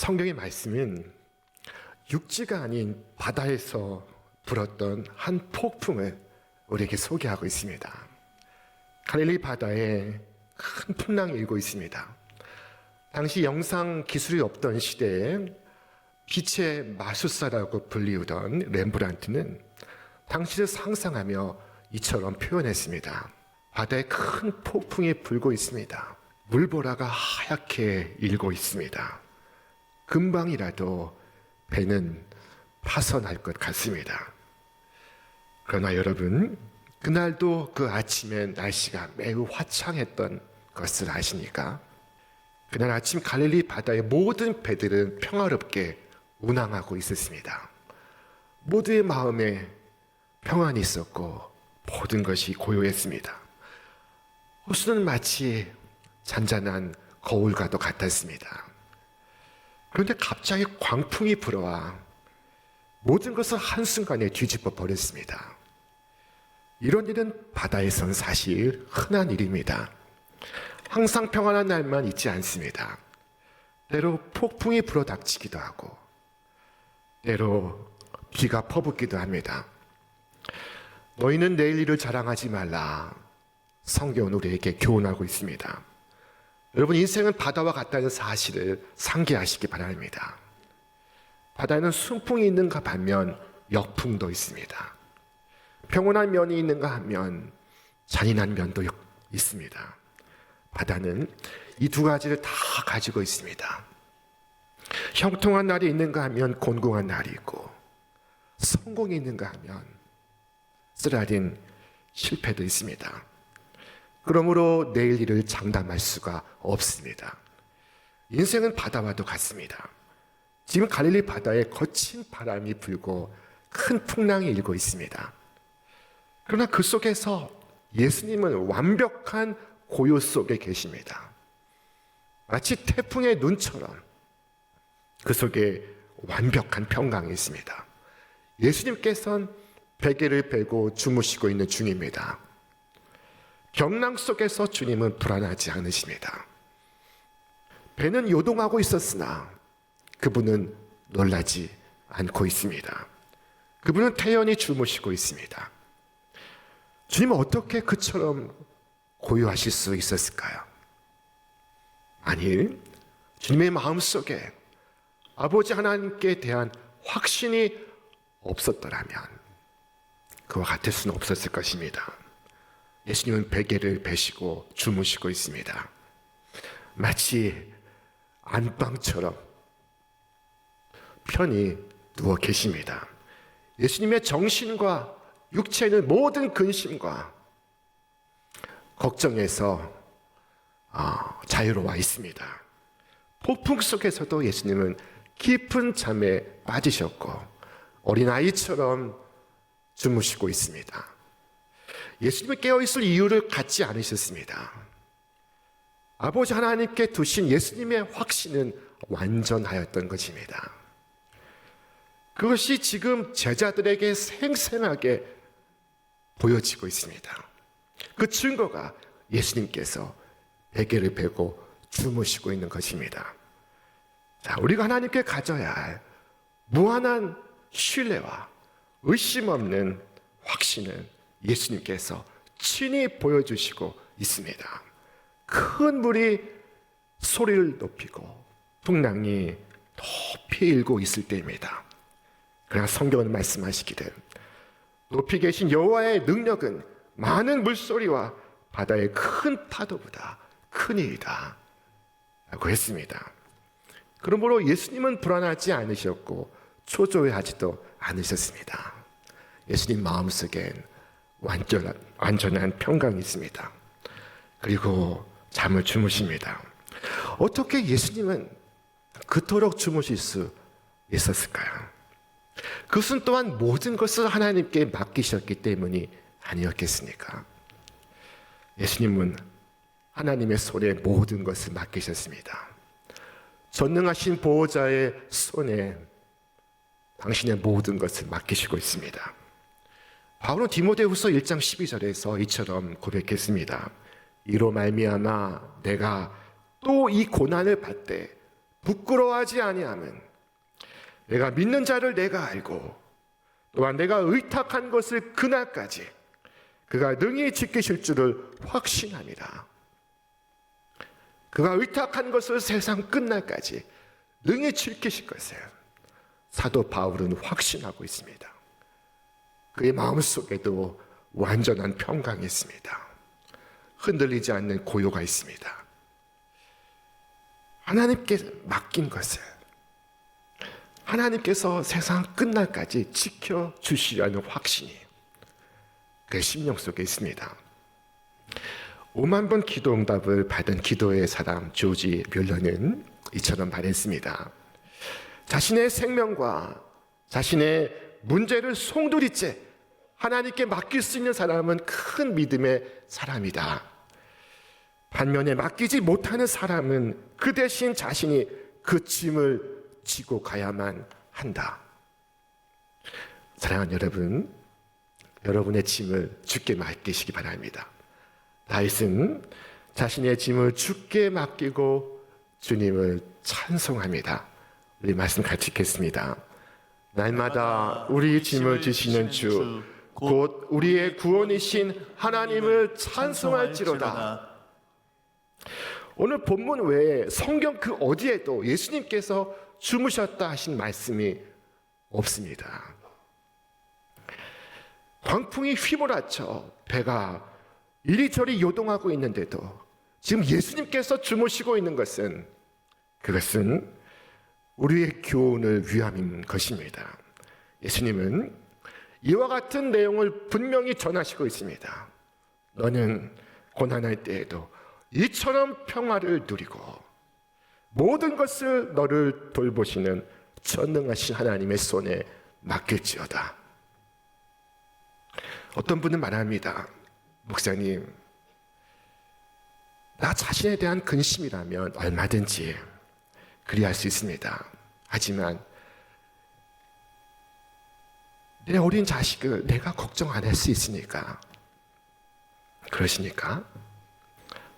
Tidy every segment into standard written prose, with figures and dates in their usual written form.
성경의 말씀은 육지가 아닌 바다에서 불었던 한 폭풍을 우리에게 소개하고 있습니다. 갈릴리 바다에 큰 풍랑이 일고 있습니다. 당시 영상 기술이 없던 시대에 빛의 마술사라고 불리우던 렘브란트는 당시를 상상하며 이처럼 표현했습니다. 바다에 큰 폭풍이 불고 있습니다. 물보라가 하얗게 일고 있습니다. 금방이라도 배는 파선할 것 같습니다. 그러나 여러분, 그날도 그 아침에 날씨가 매우 화창했던 것을 아십니까? 그날 아침 갈릴리 바다의 모든 배들은 평화롭게 운항하고 있었습니다. 모두의 마음에 평안이 있었고 모든 것이 고요했습니다. 호수는 마치 잔잔한 거울과도 같았습니다. 그런데 갑자기 광풍이 불어와 모든 것을 한순간에 뒤집어 버렸습니다. 이런 일은 바다에선 사실 흔한 일입니다. 항상 평안한 날만 있지 않습니다. 때로 폭풍이 불어닥치기도 하고 때로 비가 퍼붓기도 합니다. 너희는 내일 일을 자랑하지 말라. 성경은 우리에게 교훈하고 있습니다. 여러분, 인생은 바다와 같다는 사실을 상기하시기 바랍니다. 바다에는 순풍이 있는가 반면 역풍도 있습니다. 평온한 면이 있는가 하면 잔인한 면도 있습니다. 바다는 이 두 가지를 다 가지고 있습니다. 형통한 날이 있는가 하면 곤궁한 날이 있고, 성공이 있는가 하면 쓰라린 실패도 있습니다. 그러므로 내일 일을 장담할 수가 없습니다. 인생은 바다와도 같습니다. 지금 갈릴리 바다에 거친 바람이 불고 큰 풍랑이 일고 있습니다. 그러나 그 속에서 예수님은 완벽한 고요 속에 계십니다. 마치 태풍의 눈처럼 그 속에 완벽한 평강이 있습니다. 예수님께서는 베개를 베고 주무시고 있는 중입니다. 경랑 속에서 주님은 불안하지 않으십니다. 배는 요동하고 있었으나 그분은 놀라지 않고 있습니다. 그분은 태연히 주무시고 있습니다. 주님은 어떻게 그처럼 고요하실 수 있었을까요? 아니, 주님의 마음속에 아버지 하나님께 대한 확신이 없었더라면 그와 같을 수는 없었을 것입니다. 예수님은 베개를 베시고 주무시고 있습니다. 마치 안방처럼 편히 누워 계십니다. 예수님의 정신과 육체는 모든 근심과 걱정에서 자유로워 있습니다. 폭풍 속에서도 예수님은 깊은 잠에 빠지셨고 어린아이처럼 주무시고 있습니다. 예수님이 깨어있을 이유를 갖지 않으셨습니다. 아버지 하나님께 두신 예수님의 확신은 완전하였던 것입니다. 그것이 지금 제자들에게 생생하게 보여지고 있습니다. 그 증거가 예수님께서 베개를 베고 주무시고 있는 것입니다. 자, 우리가 하나님께 가져야 할 무한한 신뢰와 의심 없는 확신은 예수님께서 친히 보여주시고 있습니다. 큰 물이 소리를 높이고 풍랑이 높이 일고 있을 때입니다. 그러나 성경은 말씀하시기를 높이 계신 여호와의 능력은 많은 물소리와 바다의 큰 파도보다 크니이다 라고 했습니다. 그러므로 예수님은 불안하지 않으셨고 초조해하지도 않으셨습니다. 예수님 마음속엔 완전한 평강이 있습니다. 그리고 잠을 주무십니다. 어떻게 예수님은 그토록 주무실 수 있었을까요? 그것은 또한 모든 것을 하나님께 맡기셨기 때문이 아니었겠습니까? 예수님은 하나님의 손에 모든 것을 맡기셨습니다. 전능하신 보호자의 손에 당신의 모든 것을 맡기시고 있습니다. 바울은 디모데후서 1장 12절에서 이처럼 고백했습니다. 이로 말미암아 내가 또 이 고난을 받되 부끄러워하지 아니하면 내가 믿는 자를 내가 알고 또한 내가 의탁한 것을 그날까지 그가 능히 지키실 줄을 확신합니다. 그가 의탁한 것을 세상 끝날까지 능히 지키실 것을 사도 바울은 확신하고 있습니다. 그의 마음속에도 완전한 평강이 있습니다. 흔들리지 않는 고요가 있습니다. 하나님께 맡긴 것을 하나님께서 세상 끝날까지 지켜주시려는 확신이 그 심령 속에 있습니다. 5만 번 기도 응답을 받은 기도의 사람 조지 뮬러는 이처럼 말했습니다. 자신의 생명과 자신의 문제를 송두리째 하나님께 맡길 수 있는 사람은 큰 믿음의 사람이다. 반면에 맡기지 못하는 사람은 그 대신 자신이 그 짐을 지고 가야만 한다. 사랑하는 여러분, 여러분의 짐을 주께 맡기시기 바랍니다. 다윗은 자신의 짐을 주께 맡기고 주님을 찬송합니다. 우리 말씀 같이 읽겠습니다. 날마다 우리 짐을 지시는 주, 곧 우리의 구원이신 하나님을 찬송할지로다. 오늘 본문 외에 성경 그 어디에도 예수님께서 주무셨다 하신 말씀이 없습니다. 광풍이 휘몰아쳐 배가 이리저리 요동하고 있는데도 지금 예수님께서 주무시고 있는 것은 그것은 우리의 교훈을 위함인 것입니다. 예수님은 이와 같은 내용을 분명히 전하시고 있습니다. 너는 고난할 때에도 이처럼 평화를 누리고 모든 것을 너를 돌보시는 전능하신 하나님의 손에 맡길지어다. 어떤 분은 말합니다. 목사님, 나 자신에 대한 근심이라면 얼마든지 그리할 수 있습니다. 하지만 내 어린 자식을 내가 걱정 안 할 수 있으니까. 그러시니까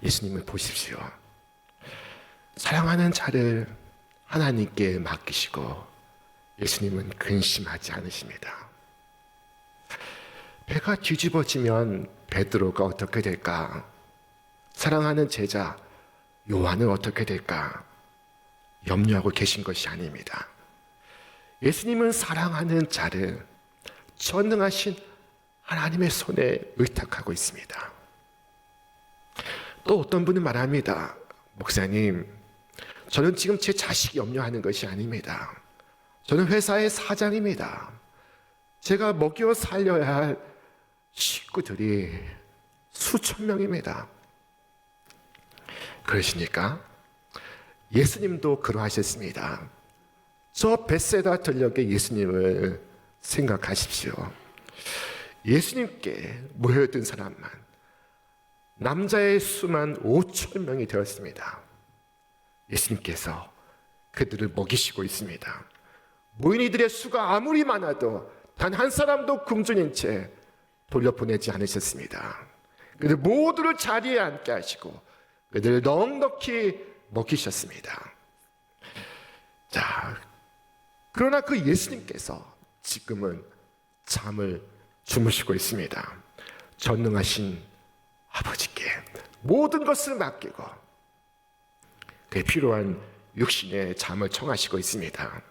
예수님을 보십시오. 사랑하는 자를 하나님께 맡기시고 예수님은 근심하지 않으십니다. 배가 뒤집어지면 베드로가 어떻게 될까? 사랑하는 제자 요한은 어떻게 될까? 염려하고 계신 것이 아닙니다. 예수님은 사랑하는 자를 전능하신 하나님의 손에 의탁하고 있습니다. 또 어떤 분은 말합니다. 목사님, 저는 지금 제 자식이 염려하는 것이 아닙니다. 저는 회사의 사장입니다. 제가 먹여 살려야 할 식구들이 수천 명입니다. 그러시니까 예수님도 그러하셨습니다. 저 벳세다 들녘의 예수님을 생각하십시오. 예수님께 모여든 사람만 남자의 수만 5천 명이 되었습니다. 예수님께서 그들을 먹이시고 있습니다. 모인이들의 수가 아무리 많아도 단 한 사람도 굶주린 채 돌려보내지 않으셨습니다. 그들 모두를 자리에 앉게 하시고 그들을 넉넉히 먹이셨습니다. 자, 그러나 그 예수님께서 지금은 잠을 주무시고 있습니다. 전능하신 아버지께 모든 것을 맡기고 그에 필요한 육신의 잠을 청하시고 있습니다.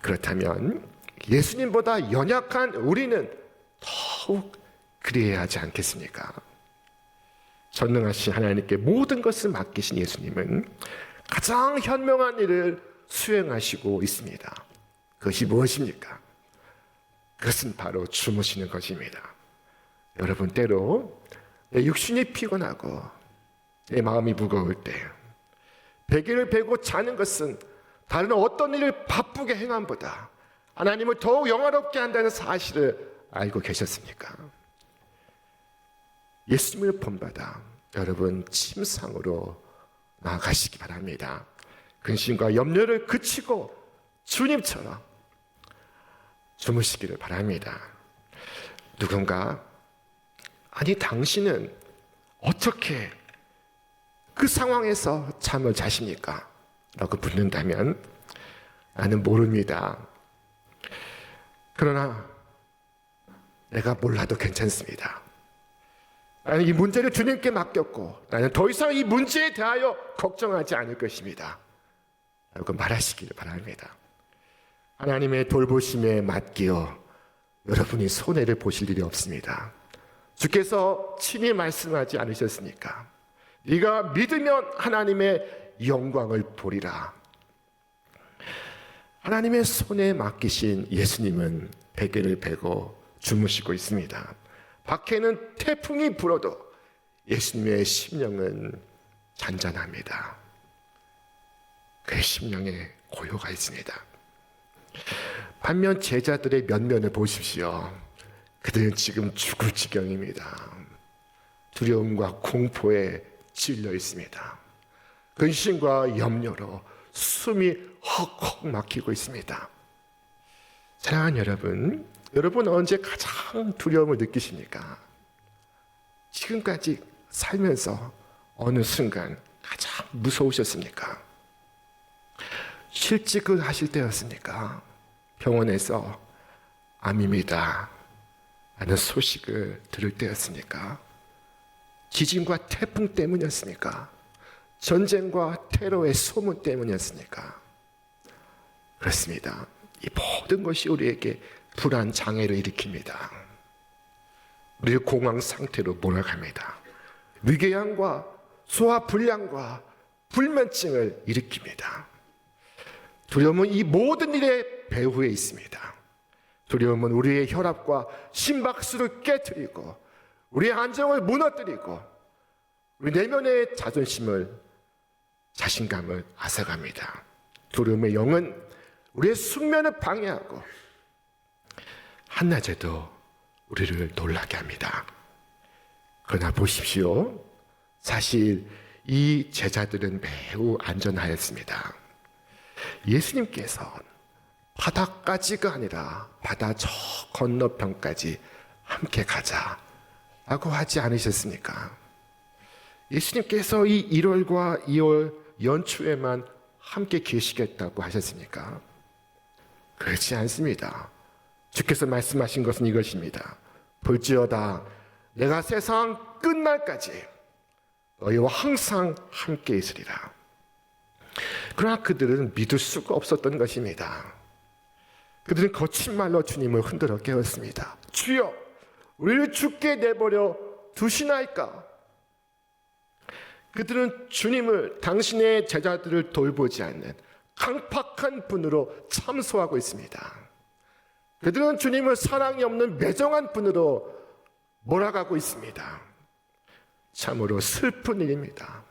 그렇다면 예수님보다 연약한 우리는 더욱 그리해야 하지 않겠습니까? 전능하신 하나님께 모든 것을 맡기신 예수님은 가장 현명한 일을 수행하시고 있습니다. 그것이 무엇입니까? 그것은 바로 주무시는 것입니다. 여러분, 때로 내 육신이 피곤하고 내 마음이 무거울 때 베개를 베고 자는 것은 다른 어떤 일을 바쁘게 행함보다 하나님을 더욱 영화롭게 한다는 사실을 알고 계셨습니까? 예수님을 본받아 여러분 침상으로 나아가시기 바랍니다. 근심과 염려를 그치고 주님처럼 주무시기를 바랍니다. 누군가 아니 당신은 어떻게 그 상황에서 잠을 자십니까? 라고 묻는다면 나는 모릅니다. 그러나 내가 몰라도 괜찮습니다. 나는 이 문제를 주님께 맡겼고 나는 더 이상 이 문제에 대하여 걱정하지 않을 것입니다. 라고 말하시기를 바랍니다. 하나님의 돌보심에 맡기어 여러분이 손해를 보실 일이 없습니다. 주께서 친히 말씀하지 않으셨습니까? 네가 믿으면 하나님의 영광을 보리라. 하나님의 손에 맡기신 예수님은 베개를 베고 주무시고 있습니다. 밖에는 태풍이 불어도 예수님의 심령은 잔잔합니다. 그의 심령에 고요가 있습니다. 반면 제자들의 면면을 보십시오. 그들은 지금 죽을 지경입니다. 두려움과 공포에 찔려 있습니다. 근심과 염려로 숨이 헉헉 막히고 있습니다. 사랑하는 여러분, 여러분 언제 가장 두려움을 느끼십니까? 지금까지 살면서 어느 순간 가장 무서우셨습니까? 실직을 하실 때였습니까? 병원에서 암입니다 라는 소식을 들을 때였습니까? 지진과 태풍 때문이었습니까? 전쟁과 테러의 소문 때문이었습니까? 그렇습니다. 이 모든 것이 우리에게 불안, 장애를 일으킵니다. 우리를 공황 상태로 몰아갑니다. 위궤양과 소화불량과 불면증을 일으킵니다. 두려움은 이 모든 일의 배후에 있습니다. 두려움은 우리의 혈압과 심박수를 깨트리고 우리의 안정을 무너뜨리고 우리 내면의 자신감을 앗아갑니다. 두려움의 영은 우리의 숙면을 방해하고 한낮에도 우리를 놀라게 합니다. 그러나 보십시오. 사실 이 제자들은 매우 안전하였습니다. 예수님께서 바다까지가 아니라 바다 저 건너편까지 함께 가자라고 하지 않으셨습니까? 예수님께서 이 1월과 2월 연초에만 함께 계시겠다고 하셨습니까? 그렇지 않습니다. 주께서 말씀하신 것은 이것입니다. 볼지어다 내가 세상 끝날까지 너희와 항상 함께 있으리라. 그러나 그들은 믿을 수가 없었던 것입니다. 그들은 거친 말로 주님을 흔들어 깨웠습니다. 주여, 우리를 죽게 내버려 두시나이까? 그들은 주님을, 당신의 제자들을 돌보지 않는 강팍한 분으로 참소하고 있습니다. 그들은 주님을 사랑이 없는 매정한 분으로 몰아가고 있습니다. 참으로 슬픈 일입니다.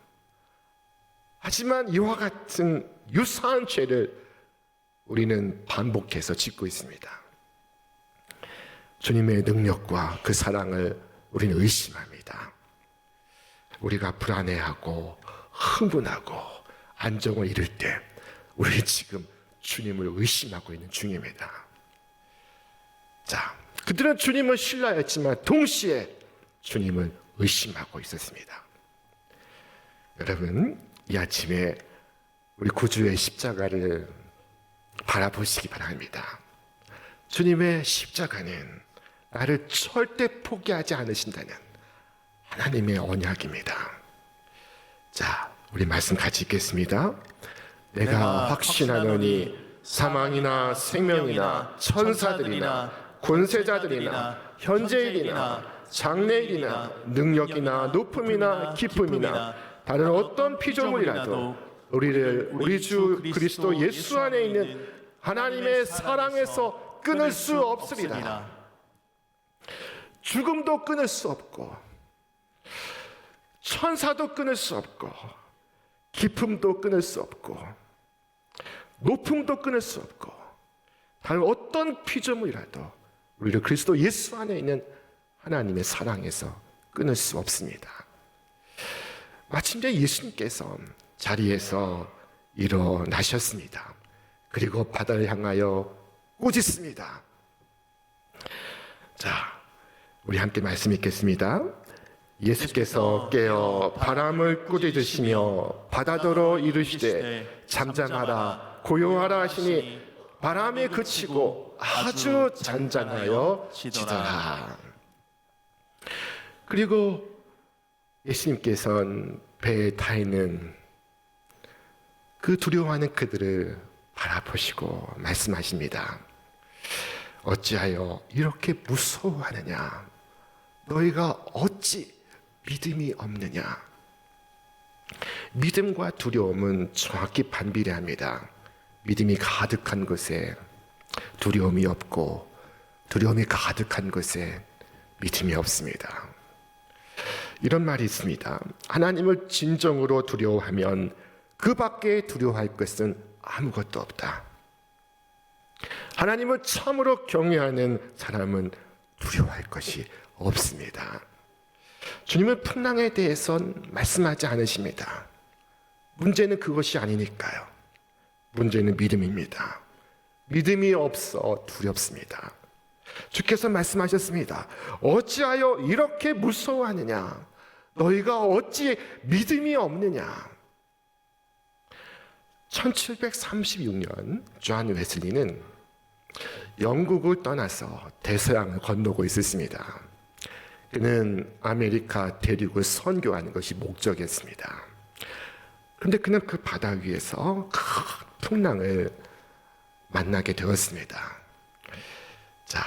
하지만 이와 같은 유사한 죄를 우리는 반복해서 짓고 있습니다. 주님의 능력과 그 사랑을 우리는 의심합니다. 우리가 불안해하고 흥분하고 안정을 잃을 때 우리 지금 주님을 의심하고 있는 중입니다. 자, 그들은 주님을 신뢰했지만 동시에 주님을 의심하고 있었습니다. 여러분, 이 아침에 우리 구주의 십자가를 바라보시기 바랍니다. 주님의 십자가는 나를 절대 포기하지 않으신다는 하나님의 언약입니다. 자, 우리 말씀 같이 읽겠습니다. 내가 확신하노니 사망이나 생명이나 천사들이나 권세자들이나 현재일이나 장래일이나 능력이나 높음이나 깊음이나 다른 어떤 피조물이라도 우리를 우리 주 그리스도 예수 안에 있는 하나님의 사랑에서 끊을 수 없으리라. 죽음도 끊을 수 없고 천사도 끊을 수 없고 깊음도 끊을 수 없고 높음도 끊을 수 없고 다른 어떤 피조물이라도 우리를 그리스도 예수 안에 있는 하나님의 사랑에서 끊을 수 없습니다. 마침내 예수님께서 자리에서 일어나셨습니다. 그리고 바다를 향하여 꾸짖습니다. 자, 우리 함께 말씀 읽겠습니다. 예수께서 깨어 바람을 꾸짖으시며 바다더러 이르시되 잠잠하라 고요하라 하시니 바람이 그치고 아주 잔잔하여 지더라. 그리고 예수님께서는 배에 타 있는 그 두려워하는 그들을 바라보시고 말씀하십니다. 어찌하여 이렇게 무서워하느냐? 너희가 어찌 믿음이 없느냐? 믿음과 두려움은 정확히 반비례합니다. 믿음이 가득한 곳에 두려움이 없고 두려움이 가득한 곳에 믿음이 없습니다. 이런 말이 있습니다. 하나님을 진정으로 두려워하면 그 밖에 두려워할 것은 아무것도 없다. 하나님을 참으로 경외하는 사람은 두려워할 것이 없습니다. 주님은 풍랑에 대해서는 말씀하지 않으십니다. 문제는 그것이 아니니까요. 문제는 믿음입니다. 믿음이 없어 두렵습니다. 주께서 말씀하셨습니다. 어찌하여 이렇게 무서워하느냐? 너희가 어찌 믿음이 없느냐? 1736년 존 웨슬리는 영국을 떠나서 대서양을 건너고 있었습니다. 그는 아메리카 대륙을 선교하는 것이 목적이었습니다. 그런데 그는 그 바다 위에서 큰 풍랑을 만나게 되었습니다. 자,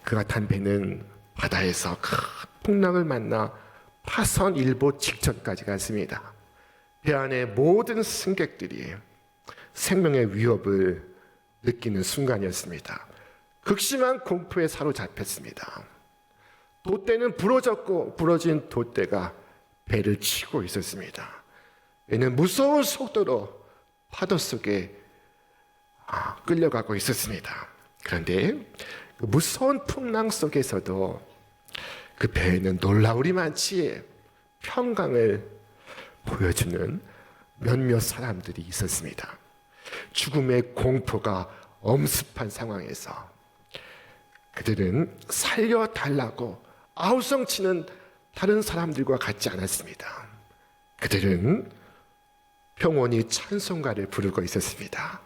그가 탄 배는 바다에서 큰 풍랑을 만나 파선일보 직전까지 갔습니다. 배 안의 모든 승객들이 생명의 위협을 느끼는 순간이었습니다. 극심한 공포에 사로잡혔습니다. 돛대는 부러졌고 부러진 돛대가 배를 치고 있었습니다. 배는 무서운 속도로 파도 속에 끌려가고 있었습니다. 그런데 그 무서운 풍랑 속에서도 그 배에는 놀라우리만치 평강을 보여주는 몇몇 사람들이 있었습니다. 죽음의 공포가 엄습한 상황에서 그들은 살려달라고 아우성치는 다른 사람들과 같지 않았습니다. 그들은 평온히 찬송가를 부르고 있었습니다.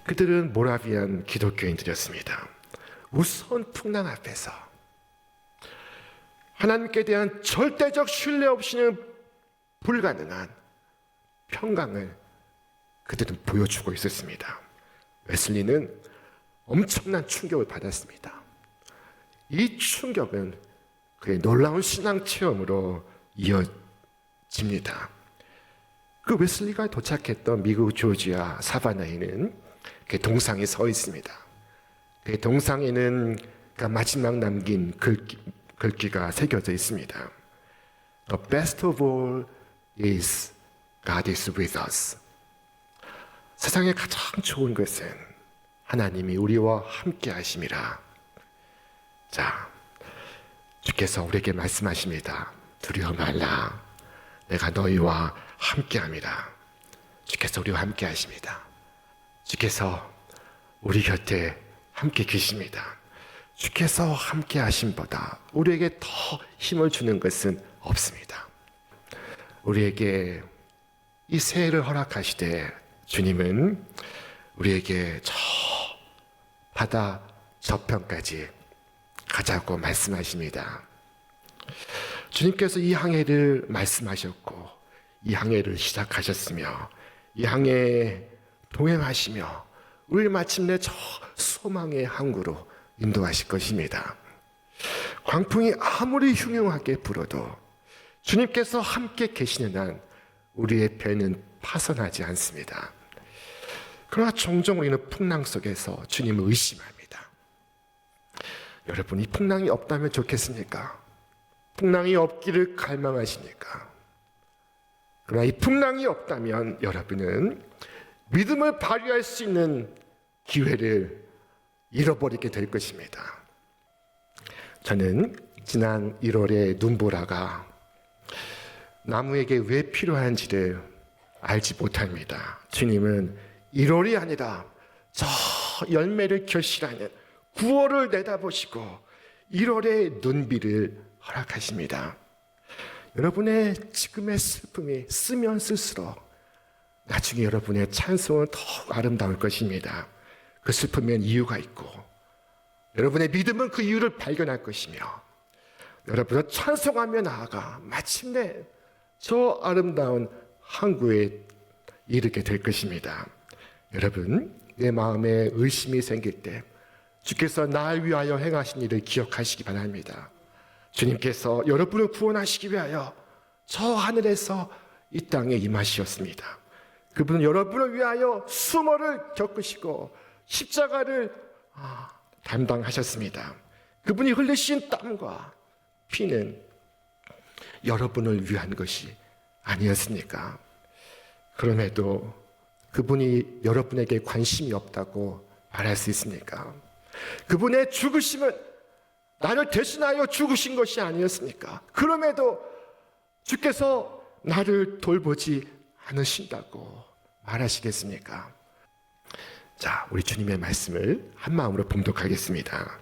그들은 모라비안 기독교인들이었습니다. 무서운 풍랑 앞에서 하나님께 대한 절대적 신뢰 없이는 불가능한 평강을 그들은 보여주고 있었습니다. 웨슬리는 엄청난 충격을 받았습니다. 이 충격은 그의 놀라운 신앙 체험으로 이어집니다. 그 웨슬리가 도착했던 미국 조지아 사바나에는 그 동상이 서 있습니다. 그 동상에는 그가 마지막 남긴 글귀가 새겨져 있습니다. The best of all is God is with us. 세상에 가장 좋은 것은 하나님이 우리와 함께 하심이라. 자, 주께서 우리에게 말씀하십니다. 두려워 말라. 내가 너희와 함께 함이라. 주께서 우리와 함께 하십니다. 주께서 우리 곁에 함께 계십니다. 주께서 함께 하심보다 우리에게 더 힘을 주는 것은 없습니다. 우리에게 이 새해를 허락하시되 주님은 우리에게 저 바다 저편까지 가자고 말씀하십니다. 주님께서 이 항해를 말씀하셨고 이 항해를 시작하셨으며 이 항해에 동행하시며 우리를 마침내 저 소망의 항구로 인도하실 것입니다. 광풍이 아무리 흉흉하게 불어도 주님께서 함께 계시는 한 우리의 배는 파선하지 않습니다. 그러나 종종 우리는 풍랑 속에서 주님을 의심합니다. 여러분, 이 풍랑이 없다면 좋겠습니까? 풍랑이 없기를 갈망하십니까? 그러나 이 풍랑이 없다면 여러분은 믿음을 발휘할 수 있는 기회를 잃어버리게 될 것입니다. 저는 지난 1월에 눈보라가 나무에게 왜 필요한지를 알지 못합니다. 주님은 1월이 아니라 저 열매를 결실하는 9월을 내다보시고 1월의 눈비를 허락하십니다. 여러분의 지금의 슬픔이 쓰면 쓸수록 나중에 여러분의 찬송은 더욱 아름다울 것입니다. 그 슬픔엔 이유가 있고 여러분의 믿음은 그 이유를 발견할 것이며 여러분은 찬송하며 나아가 마침내 저 아름다운 항구에 이르게 될 것입니다. 여러분, 내 마음에 의심이 생길 때 주께서 날 위하여 행하신 일을 기억하시기 바랍니다. 주님께서 여러분을 구원하시기 위하여 저 하늘에서 이 땅에 임하시었습니다. 그분은 여러분을 위하여 수모를 겪으시고 십자가를 담당하셨습니다. 그분이 흘리신 땀과 피는 여러분을 위한 것이 아니었습니까? 그럼에도 그분이 여러분에게 관심이 없다고 말할 수 있습니까? 그분의 죽으심은 나를 대신하여 죽으신 것이 아니었습니까? 그럼에도 주께서 나를 돌보지 않으신다고 말하시겠습니까? 자, 우리 주님의 말씀을 한 마음으로 봉독하겠습니다.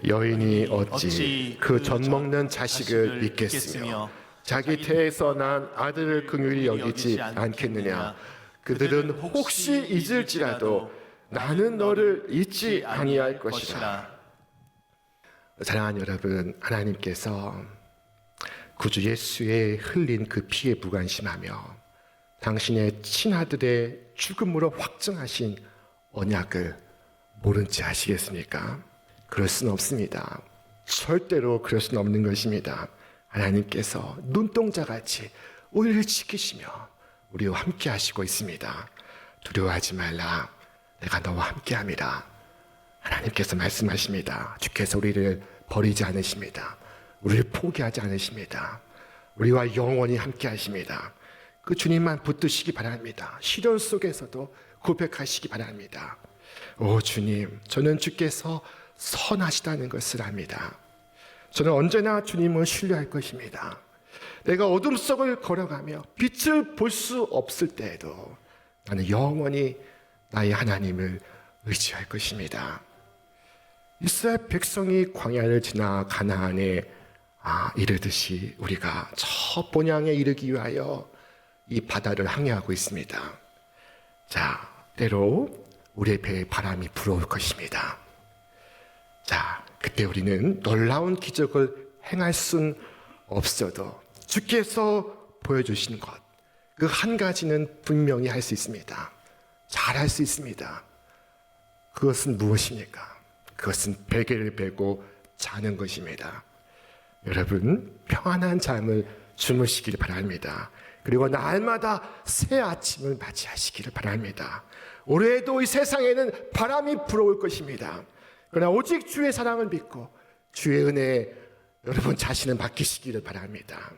여인이 어찌 그 젖 먹는 자식을 믿겠으며 자기 태에서 난 아들을 긍휼히 여기지 않겠느냐? 그들은 혹시 잊을지라도 나는 너를 잊지 아니할 것이라. 사랑하는 여러분, 하나님께서 구주 예수의 흘린 그 피에 무관심하며 당신의 친아들의 죽음으로 확정하신 언약을 모른 채 하시겠습니까? 그럴 수는 없습니다. 절대로 그럴 수는 없는 것입니다. 하나님께서 눈동자같이 우리를 지키시며 우리와 함께 하시고 있습니다. 두려워하지 말라. 내가 너와 함께 함이라. 하나님께서 말씀하십니다. 주께서 우리를 버리지 않으십니다. 우리를 포기하지 않으십니다. 우리와 영원히 함께 하십니다. 그 주님만 붙드시기 바랍니다. 시련 속에서도 고백하시기 바랍니다. 오 주님, 저는 주께서 선하시다는 것을 압니다. 저는 언제나 주님을 신뢰할 것입니다. 내가 어둠 속을 걸어가며 빛을 볼 수 없을 때에도 나는 영원히 나의 하나님을 의지할 것입니다. 이스라엘 백성이 광야를 지나 가나안에 이르듯이 우리가 저 본향에 이르기 위하여 이 바다를 항해하고 있습니다. 자, 때로 우리의 배에 바람이 불어올 것입니다. 자, 그때 우리는 놀라운 기적을 행할 순 없어도 주께서 보여주신 것, 그 한 가지는 분명히 할 수 있습니다. 잘 할 수 있습니다. 그것은 무엇입니까? 그것은 베개를 베고 자는 것입니다. 여러분, 평안한 잠을 주무시길 바랍니다. 그리고 날마다 새 아침을 맞이하시기를 바랍니다. 올해도 이 세상에는 바람이 불어올 것입니다. 그러나 오직 주의 사랑을 믿고 주의 은혜에 여러분 자신을 맡기시기를 바랍니다.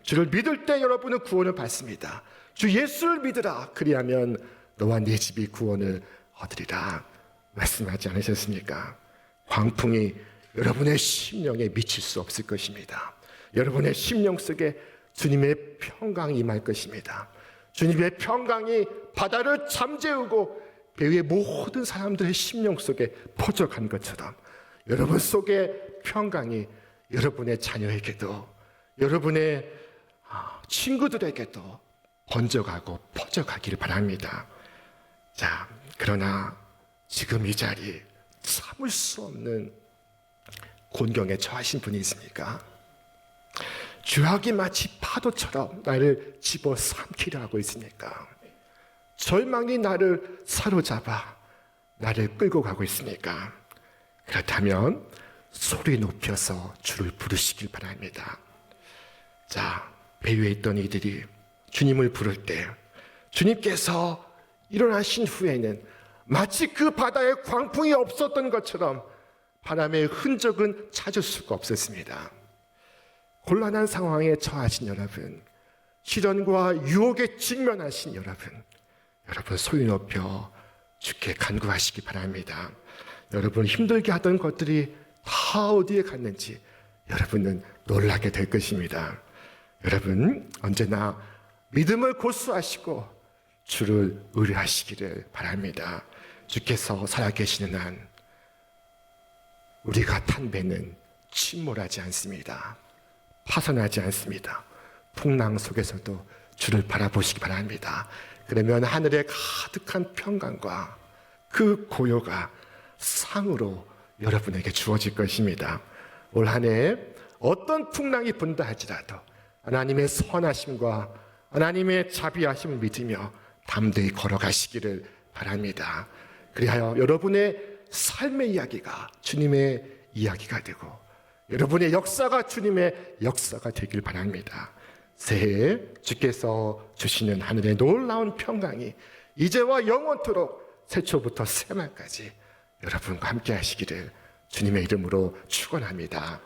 주를 믿을 때 여러분은 구원을 받습니다. 주 예수를 믿으라. 그리하면 너와 네 집이 구원을 얻으리라. 말씀하지 않으셨습니까? 광풍이 여러분의 심령에 미칠 수 없을 것입니다. 여러분의 심령 속에 주님의 평강이 임할 것입니다. 주님의 평강이 바다를 잠재우고 배 위의 모든 사람들의 심령 속에 퍼져간 것처럼 여러분 속에 평강이 여러분의 자녀에게도 여러분의 친구들에게도 번져가고 퍼져가기를 바랍니다. 자, 그러나 지금 이 자리에 참을 수 없는 곤경에 처하신 분이 있습니까? 죄악이 마치 파도처럼 나를 집어삼키려 하고 있으니까, 절망이 나를 사로잡아 나를 끌고 가고 있으니까, 그렇다면 소리 높여서 주를 부르시길 바랍니다. 자, 배 위에 있던 이들이 주님을 부를 때 주님께서 일어나신 후에는 마치 그 바다에 광풍이 없었던 것처럼 바람의 흔적은 찾을 수가 없었습니다. 곤란한 상황에 처하신 여러분, 시련과 유혹에 직면하신 여러분 소리 높여 주께 간구하시기 바랍니다. 여러분 힘들게 하던 것들이 다 어디에 갔는지 여러분은 놀라게 될 것입니다. 여러분 언제나 믿음을 고수하시고 주를 의뢰하시기를 바랍니다. 주께서 살아계시는 한 우리가 탄 배는 침몰하지 않습니다. 파손하지 않습니다. 풍랑 속에서도 주를 바라보시기 바랍니다. 그러면 하늘에 가득한 평강과 그 고요가 상으로 여러분에게 주어질 것입니다. 올 한 해 어떤 풍랑이 분다 할지라도 하나님의 선하심과 하나님의 자비하심을 믿으며 담대히 걸어가시기를 바랍니다. 그리하여 여러분의 삶의 이야기가 주님의 이야기가 되고 여러분의 역사가 주님의 역사가 되길 바랍니다. 새해 주께서 주시는 하늘의 놀라운 평강이 이제와 영원토록 새초부터 새말까지 여러분과 함께 하시기를 주님의 이름으로 축원합니다.